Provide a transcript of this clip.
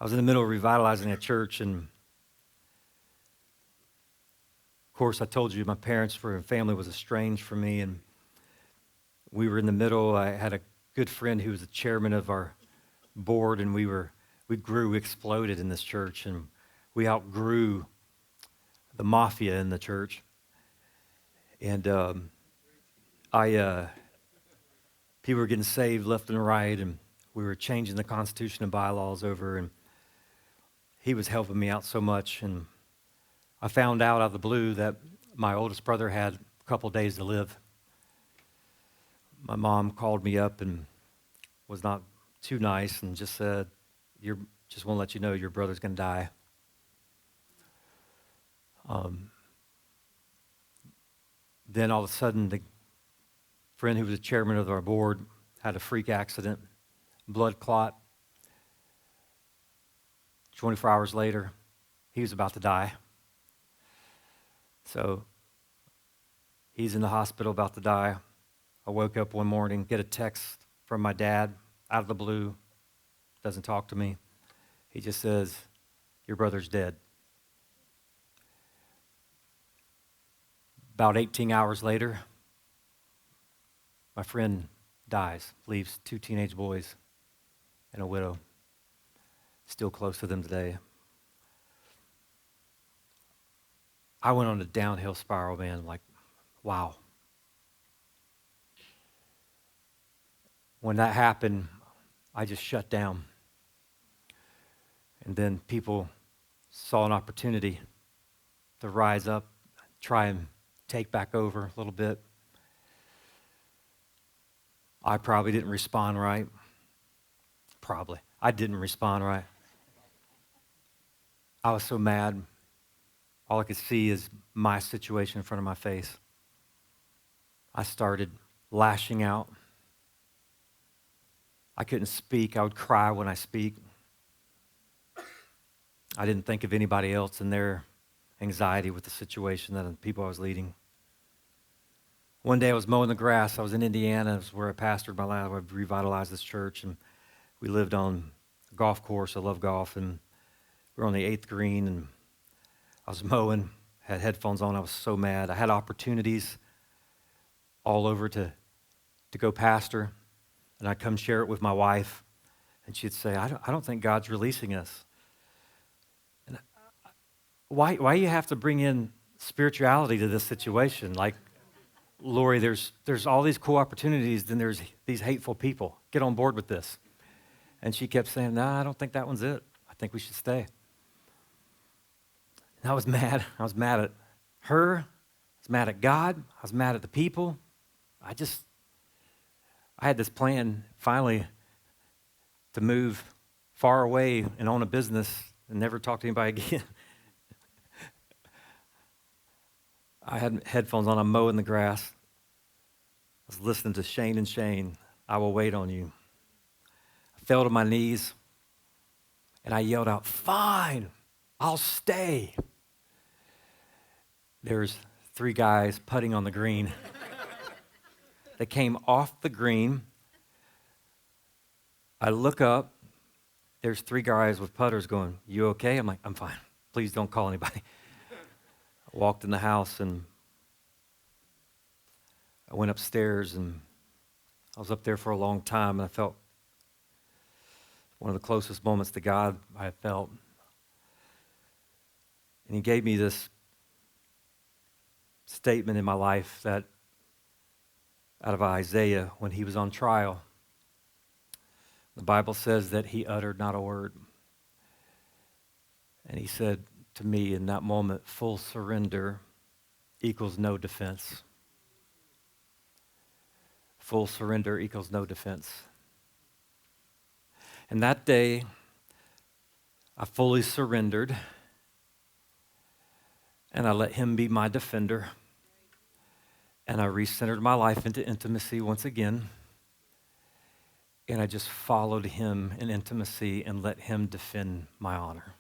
I was in the middle of revitalizing a church, and of course, I told you my parents and family was estranged from me, and we were in the middle. I had a good friend who was the chairman of our board, and we exploded in this church, and we outgrew the mafia in the church. And people were getting saved left and right, and we were changing the Constitution and bylaws over, and he was helping me out so much. And I found out of the blue that my oldest brother had a couple days to live. My mom called me up and was not too nice and just said, just want to let you know your brother's going to die. Then all of a sudden, the friend who was the chairman of our board had a freak accident, blood clot. 24 hours later, he was about to die. So he's in the hospital about to die. I woke up one morning, get a text from my dad out of the blue, doesn't talk to me. He just says, your brother's dead. About 18 hours later, my friend dies, leaves 2 teenage boys and a widow. Still close to them today. I went on a downhill spiral, man, like, wow. When that happened, I just shut down. And then people saw an opportunity to rise up, try and take back over a little bit. I probably didn't respond right. I didn't respond right. I was so mad. All I could see is my situation in front of my face. I started lashing out. I couldn't speak. I would cry when I speak. I didn't think of anybody else and their anxiety with the situation that the people I was leading. One day I was mowing the grass. I was in Indiana. It was where I pastored my life. I revitalized this church, and we lived on a golf course. I love golf, and we were on the 8th green, and I was mowing, had headphones on. I was so mad. I had opportunities all over to go pastor, and I'd come share it with my wife, and she'd say, I don't think God's releasing us. And why you have to bring in spirituality to this situation? Like, Lori, there's all these cool opportunities, then there's these hateful people. Get on board with this. And she kept saying, no, I don't think that one's it. I think we should stay. And I was mad. I was mad at her. I was mad at God. I was mad at the people. I had this plan finally to move far away and own a business and never talk to anybody again. I had headphones on. I'm mowing the grass. I was listening to Shane and Shane. I will wait on you. I fell to my knees and I yelled out, fine, I'll stay. There's 3 guys putting on the green. They came off the green. I look up. There's 3 guys with putters going, you okay? I'm like, I'm fine. Please don't call anybody. I walked in the house and I went upstairs, and I was up there for a long time, and I felt one of the closest moments to God I have felt. And he gave me this statement in my life that out of Isaiah when he was on trial. The Bible says that he uttered not a word. And he said to me in that moment, full surrender equals no defense. Full surrender equals no defense. And that day, I fully surrendered, and I let him be my defender, and I recentered my life into intimacy once again, and I just followed him in intimacy and let him defend my honor.